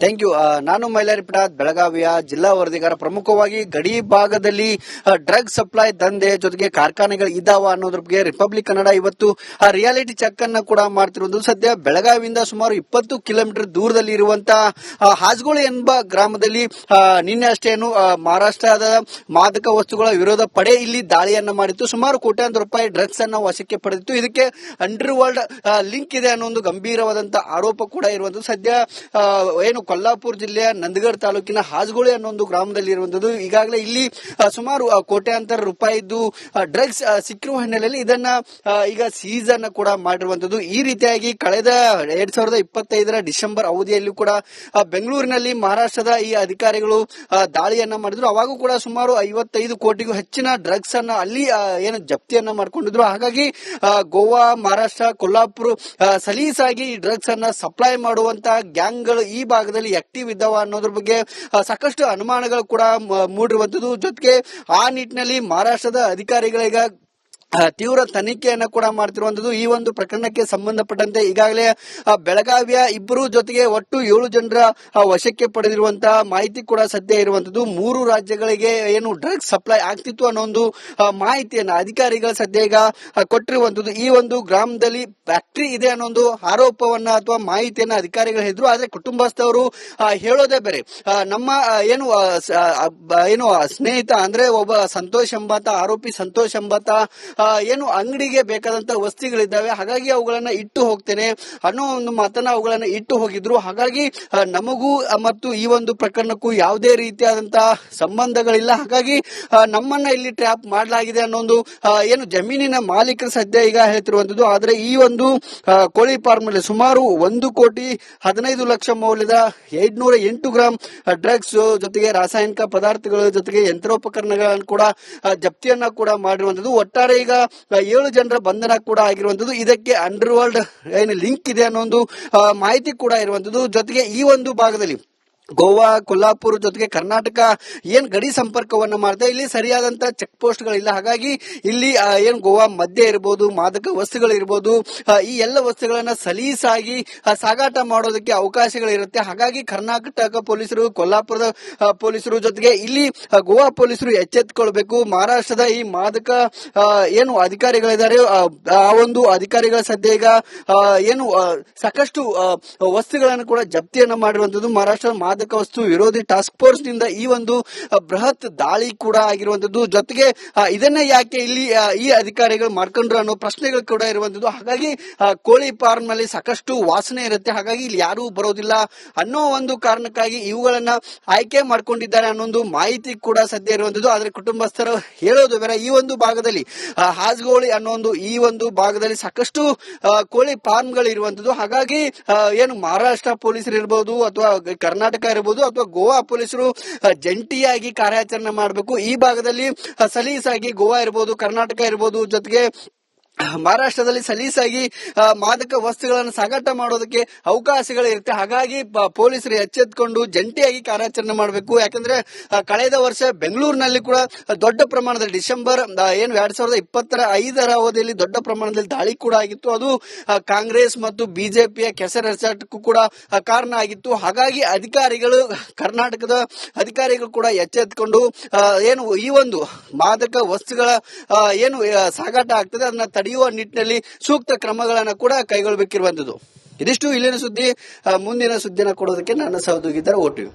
Thank you. ನಾನು ಮೈಲಾರಿಪುರ ಬೆಳಗಾವಿಯ ಜಿಲ್ಲಾ ವರದಿಗಾರ. ಪ್ರಮುಖವಾಗಿ ಗಡಿ ಭಾಗದಲ್ಲಿ ಡ್ರಗ್ ಸಪ್ಲೈ ದಂಧೆ ಜೊತೆಗೆ ಕಾರ್ಖಾನೆಗಳು ಇದಾವ ಅನ್ನೋದ್ರ ಬಗ್ಗೆ ರಿಪಬ್ಲಿಕ್ ಕನ್ನಡ ಇವತ್ತು ರಿಯಾಲಿಟಿ ಚೆಕ್ ಅನ್ನ ಕೂಡ ಮಾಡ್ತಿರುವುದು. ಸದ್ಯ ಬೆಳಗಾವಿಯಿಂದ ಸುಮಾರು 20 ಕಿಲೋಮೀಟರ್ ದೂರದಲ್ಲಿ ಇರುವಂತಹ ಹಾಜಗೋಳಿ ಎಂಬ ಗ್ರಾಮದಲ್ಲಿ ನಿನ್ನೆ ಅಷ್ಟೇನು ಮಹಾರಾಷ್ಟ್ರದ ಮಾದಕ ವಸ್ತುಗಳ ವಿರೋಧ ಪಡೆ ಇಲ್ಲಿ ದಾಳಿಯನ್ನ ಮಾಡಿತ್ತು. ಸುಮಾರು ಕೋಟ್ಯಾಂತರ ರೂಪಾಯಿ ಡ್ರಗ್ಸ್ ಅನ್ನ ವಶಕ್ಕೆ ಪಡೆದಿತ್ತು. ಇದಕ್ಕೆ ಅಂಡರ್ ವರ್ಲ್ಡ್ ಲಿಂಕ್ ಇದೆ ಅನ್ನೋ ಒಂದು ಗಂಭೀರವಾದಂತಹ ಆರೋಪ ಕೂಡ ಇರುವಂತದ್ದು. ಸದ್ಯ ಏನು ಕೊಲ್ಲಾಪುರ ಜಿಲ್ಲೆಯ ನಂದಗಡ್ ತಾಲೂಕಿನ ಹಾಜಗೋಳಿ ಅನ್ನೋ ಒಂದು ಗ್ರಾಮದಲ್ಲಿ ಇರುವಂತದ್ದು. ಈಗಾಗಲೇ ಇಲ್ಲಿ ಸುಮಾರು ಕೋಟ್ಯಾಂತರ ರೂಪಾಯಿದ್ದು ಡ್ರಗ್ಸ್ ಸಿಕ್ಕಿರುವ ಹಿನ್ನೆಲೆಯಲ್ಲಿ ಇದನ್ನ ಈಗ ಸೀಸ್ ಅನ್ನ ಕೂಡ ಮಾಡಿರುವಂತದ್ದು. ಈ ರೀತಿಯಾಗಿ ಕಳೆದ 2025 ಡಿಸೆಂಬರ್ ಅವಧಿಯಲ್ಲಿ ಕೂಡ ಬೆಂಗಳೂರಿನಲ್ಲಿ ಮಹಾರಾಷ್ಟ್ರದ ಈ ಅಧಿಕಾರಿಗಳು ದಾಳಿಯನ್ನ ಮಾಡಿದ್ರು. ಅವಾಗೂ ಕೂಡ ಸುಮಾರು 55 ಕೋಟಿಗೂ ಹೆಚ್ಚಿನ ಡ್ರಗ್ಸ್ ಅನ್ನ ಅಲ್ಲಿ ಏನು ಜಪ್ತಿಯನ್ನ ಮಾಡ್ಕೊಂಡಿದ್ರು. ಹಾಗಾಗಿ ಗೋವಾ, ಮಹಾರಾಷ್ಟ್ರ, ಕೊಲ್ಲಾಪುರ ಸಲೀಸಾಗಿ ಈ ಡ್ರಗ್ಸ್ ಅನ್ನ ಸಪ್ಲೈ ಮಾಡುವಂತಹ ಗ್ಯಾಂಗ್ಗಳು ಈ ಭಾಗದಲ್ಲಿ ಆಕ್ಟಿವ್ ಇದ್ದಾವ ಅನ್ನೋದ್ರ ಬಗ್ಗೆ ಸಾಕಷ್ಟು ಅನುಮಾನಗಳು ಕೂಡ ಮೂಡಿರುವಂತದ್ದು. ಜೊತೆಗೆ ಆ ನಿಟ್ಟಿನಲ್ಲಿ ಮಹಾರಾಷ್ಟ್ರದ ಅಧಿಕಾರಿಗಳೀಗ ತೀವ್ರ ತನಿಖೆಯನ್ನ ಕೂಡ ಮಾಡ್ತಿರುವಂತದ್ದು. ಈ ಒಂದು ಪ್ರಕರಣಕ್ಕೆ ಸಂಬಂಧಪಟ್ಟಂತೆ ಈಗಾಗಲೇ ಬೆಳಗಾವಿಯ ಇಬ್ಬರು ಜೊತೆಗೆ ಒಟ್ಟು 7 ಜನರ ವಶಕ್ಕೆ ಪಡೆದಿರುವಂತಹ ಮಾಹಿತಿ ಕೂಡ ಸದ್ಯ ಇರುವಂತದ್ದು. 3 ರಾಜ್ಯಗಳಿಗೆ ಏನು ಡ್ರಗ್ಸ್ ಸಪ್ಲೈ ಆಗ್ತಿತ್ತು ಅನ್ನೋ ಒಂದು ಮಾಹಿತಿಯನ್ನ ಅಧಿಕಾರಿಗಳು ಸದ್ಯ ಈಗ ಕೊಟ್ಟಿರುವಂತದ್ದು. ಈ ಒಂದು ಗ್ರಾಮದಲ್ಲಿ ಫ್ಯಾಕ್ಟರಿ ಇದೆ ಅನ್ನೋ ಒಂದು ಆರೋಪವನ್ನ ಅಥವಾ ಮಾಹಿತಿಯನ್ನ ಅಧಿಕಾರಿಗಳು ಹೇಳಿದ್ರು. ಆದ್ರೆ ಕುಟುಂಬಸ್ಥವರು ಹೇಳೋದೇ ಬೇರೆ. ನಮ್ಮ ಏನು ಸ್ನೇಹಿತ ಅಂದ್ರೆ ಒಬ್ಬ ಸಂತೋಷ್ ಎಂಬಾತ, ಆರೋಪಿ ಸಂತೋಷ್ ಎಂಬಾತ ಏನು ಅಂಗಡಿಗೆ ಬೇಕಾದಂತ ವಸ್ತುಗಳಿದ್ದಾವೆ, ಹಾಗಾಗಿ ಅವುಗಳನ್ನ ಇಟ್ಟು ಹೋಗ್ತೇನೆ ಅನ್ನೋ ಒಂದು ಮಾತನ್ನ ಅವುಗಳನ್ನ ಇಟ್ಟು ಹೋಗಿದ್ರು. ಹಾಗಾಗಿ ನಮಗೂ ಮತ್ತು ಈ ಒಂದು ಪ್ರಕರಣಕ್ಕೂ ಯಾವುದೇ ರೀತಿಯಾದಂತಹ ಸಂಬಂಧಗಳಿಲ್ಲ. ಹಾಗಾಗಿ ನಮ್ಮನ್ನ ಇಲ್ಲಿ ಟ್ರ್ಯಾಪ್ ಮಾಡಲಾಗಿದೆ ಅನ್ನೋ ಒಂದು ಏನು ಜಮೀನಿನ ಮಾಲೀಕರು ಸದ್ಯ ಈಗ ಹೇಳ್ತಿರುವಂತದ್ದು. ಆದ್ರೆ ಈ ಒಂದು ಕೋಳಿ ಫಾರ್ಮ್ ನಲ್ಲಿ ಸುಮಾರು 1,15,00,000 ಮೌಲ್ಯದ 808 ಗ್ರಾಂ ಡ್ರಗ್ಸ್ ಜೊತೆಗೆ ರಾಸಾಯನಿಕ ಪದಾರ್ಥಗಳ ಜೊತೆಗೆ ಯಂತ್ರೋಪಕರಣಗಳನ್ನು ಕೂಡ ಜಪ್ತಿಯನ್ನ ಕೂಡ ಮಾಡಿರುವಂತದ್ದು. ಒಟ್ಟಾರೆ ಈಗ 7 ಜನರ ಬಂಧನ ಕೂಡ ಆಗಿರುವಂತದ್ದು. ಇದಕ್ಕೆ ಅಂಡರ್ ವರ್ಲ್ಡ್ ಏನು ಲಿಂಕ್ ಇದೆ ಅನ್ನೋ ಒಂದು ಮಾಹಿತಿ ಕೂಡ ಇರುವಂತದ್ದು. ಜೊತೆಗೆ ಈ ಒಂದು ಭಾಗದಲ್ಲಿ ಗೋವಾ, ಕೊಲ್ಲಾಪುರ ಜೊತೆಗೆ ಕರ್ನಾಟಕ ಏನ್ ಗಡಿ ಸಂಪರ್ಕವನ್ನ ಮಾಡ್ತಾ ಇಲ್ಲಿ ಸರಿಯಾದಂತ ಚೆಕ್ ಪೋಸ್ಟ್ ಗಳಿಲ್ಲ. ಹಾಗಾಗಿ ಇಲ್ಲಿ ಏನ್ ಗೋವಾ ಮಧ್ಯೆ ಇರಬಹುದು, ಮಾದಕ ವಸ್ತುಗಳು ಇರಬಹುದು, ಈ ಎಲ್ಲ ವಸ್ತುಗಳನ್ನ ಸಲೀಸಾಗಿ ಸಾಗಾಟ ಮಾಡೋದಕ್ಕೆ ಅವಕಾಶಗಳಿರುತ್ತೆ. ಹಾಗಾಗಿ ಕರ್ನಾಟಕ ಪೊಲೀಸರು, ಕೊಲ್ಲಾಪುರದ ಪೊಲೀಸರು ಜೊತೆಗೆ ಇಲ್ಲಿ ಗೋವಾ ಪೊಲೀಸರು ಎಚ್ಚೆತ್ತುಕೊಳ್ಬೇಕು. ಮಹಾರಾಷ್ಟ್ರದ ಈ ಮಾದಕ ಏನು ಅಧಿಕಾರಿಗಳಿದ್ದಾರೆ ಆ ಒಂದು ಅಧಿಕಾರಿಗಳ ಸದ್ಯ ಈಗ ಏನು ಸಾಕಷ್ಟು ವಸ್ತುಗಳನ್ನು ಕೂಡ ಜಪ್ತಿಯನ್ನ ಮಾಡಿರುವಂತದ್ದು. ಮಹಾರಾಷ್ಟ್ರ ಮಾದಕ ವಸ್ತು ವಿರೋಧಿ ಟಾಸ್ಕ್ ಫೋರ್ಸ್ ನಿಂದ ಈ ಒಂದು ಬೃಹತ್ ದಾಳಿ ಕೂಡ ಆಗಿರುವಂತದ್ದು. ಜೊತೆಗೆ ಇದನ್ನ ಯಾಕೆ ಇಲ್ಲಿ ಈ ಅಧಿಕಾರಿಗಳು ಮಾಡ್ಕೊಂಡ್ರು ಅನ್ನೋ ಪ್ರಶ್ನೆಗಳು ಕೂಡ ಇರುವಂತದ್ದು. ಹಾಗಾಗಿ ಕೋಳಿ ಫಾರ್ಮ್ ನಲ್ಲಿ ಸಾಕಷ್ಟು ವಾಸನೆ ಇರುತ್ತೆ, ಹಾಗಾಗಿ ಇಲ್ಲಿ ಯಾರು ಬರೋದಿಲ್ಲ ಅನ್ನೋ ಒಂದು ಕಾರಣಕ್ಕಾಗಿ ಇವುಗಳನ್ನ ಆಯ್ಕೆ ಮಾಡ್ಕೊಂಡಿದ್ದಾರೆ ಅನ್ನೋ ಒಂದು ಮಾಹಿತಿ ಕೂಡ ಸದ್ಯ ಇರುವಂತದ್ದು. ಆದ್ರೆ ಕುಟುಂಬಸ್ಥರು ಹೇಳೋದು ಬೇರೆ. ಈ ಒಂದು ಭಾಗದಲ್ಲಿ ಹಾಜಗೋಳಿ ಅನ್ನೋ ಒಂದು ಈ ಒಂದು ಭಾಗದಲ್ಲಿ ಸಾಕಷ್ಟು ಕೋಳಿ ಫಾರ್ಮ್ ಗಳು ಇರುವಂತದ್ದು. ಹಾಗಾಗಿ ಏನು ಮಹಾರಾಷ್ಟ್ರ ಪೊಲೀಸರು ಇರಬಹುದು ಅಥವಾ ಕರ್ನಾಟಕ ಇರಬಹುದು ಅಥವಾ ಗೋವಾ ಪೊಲೀಸರು ಜಂಟಿಯಾಗಿ ಕಾರ್ಯಾಚರಣೆ ಮಾಡಬೇಕು. ಈ ಭಾಗದಲ್ಲಿ ಸಲೀಸಾಗಿ ಗೋವಾ ಇರಬಹುದು, ಕರ್ನಾಟಕ ಇರಬಹುದು, ಜೊತೆಗೆ ಮಹಾರಾಷ್ಟ್ರದಲ್ಲಿ ಸಲೀಸಾಗಿ ಮಾದಕ ವಸ್ತುಗಳನ್ನು ಸಾಗಾಟ ಮಾಡೋದಕ್ಕೆ ಅವಕಾಶಗಳಿರುತ್ತೆ. ಹಾಗಾಗಿ ಪೊಲೀಸರು ಎಚ್ಚೆತ್ತುಕೊಂಡು ಜಂಟಿಯಾಗಿ ಕಾರ್ಯಾಚರಣೆ ಮಾಡಬೇಕು. ಯಾಕಂದ್ರೆ ಕಳೆದ ವರ್ಷ ಬೆಂಗಳೂರಿನಲ್ಲಿ ಕೂಡ ದೊಡ್ಡ ಪ್ರಮಾಣದಲ್ಲಿ ಡಿಸೆಂಬರ್ ಏನು 2025 ಅವಧಿಯಲ್ಲಿ ದೊಡ್ಡ ಪ್ರಮಾಣದಲ್ಲಿ ದಾಳಿ ಕೂಡ ಆಗಿತ್ತು. ಅದು ಕಾಂಗ್ರೆಸ್ ಮತ್ತು ಬಿಜೆಪಿಯ ಕೆಸರೆರಚಾಟಕ್ಕೂ ಕೂಡ ಕಾರಣ ಆಗಿತ್ತು. ಹಾಗಾಗಿ ಅಧಿಕಾರಿಗಳು, ಕರ್ನಾಟಕದ ಅಧಿಕಾರಿಗಳು ಕೂಡ ಎಚ್ಚೆತ್ತುಕೊಂಡು ಏನು ಈ ಒಂದು ಮಾದಕ ವಸ್ತುಗಳ ಏನು ಸಾಗಾಟ ಆಗ್ತದೆ ಅದನ್ನ ತಡೆಯುವ ನಿಟ್ಟಿನಲ್ಲಿ ಸೂಕ್ತ ಕ್ರಮಗಳನ್ನು ಕೂಡ ಕೈಗೊಳ್ಳಬೇಕಿರುವಂತದ್ದು. ಇದಿಷ್ಟು ಇಲ್ಲಿನ ಸುದ್ದಿ. ಮುಂದಿನ ಸುದ್ದಿನ ಕೊಡೋದಕ್ಕೆ ನನ್ನ ಸಹೋದ್ಯೋಗಿದ್ದಾರೆ. ಓಟಿವಿ.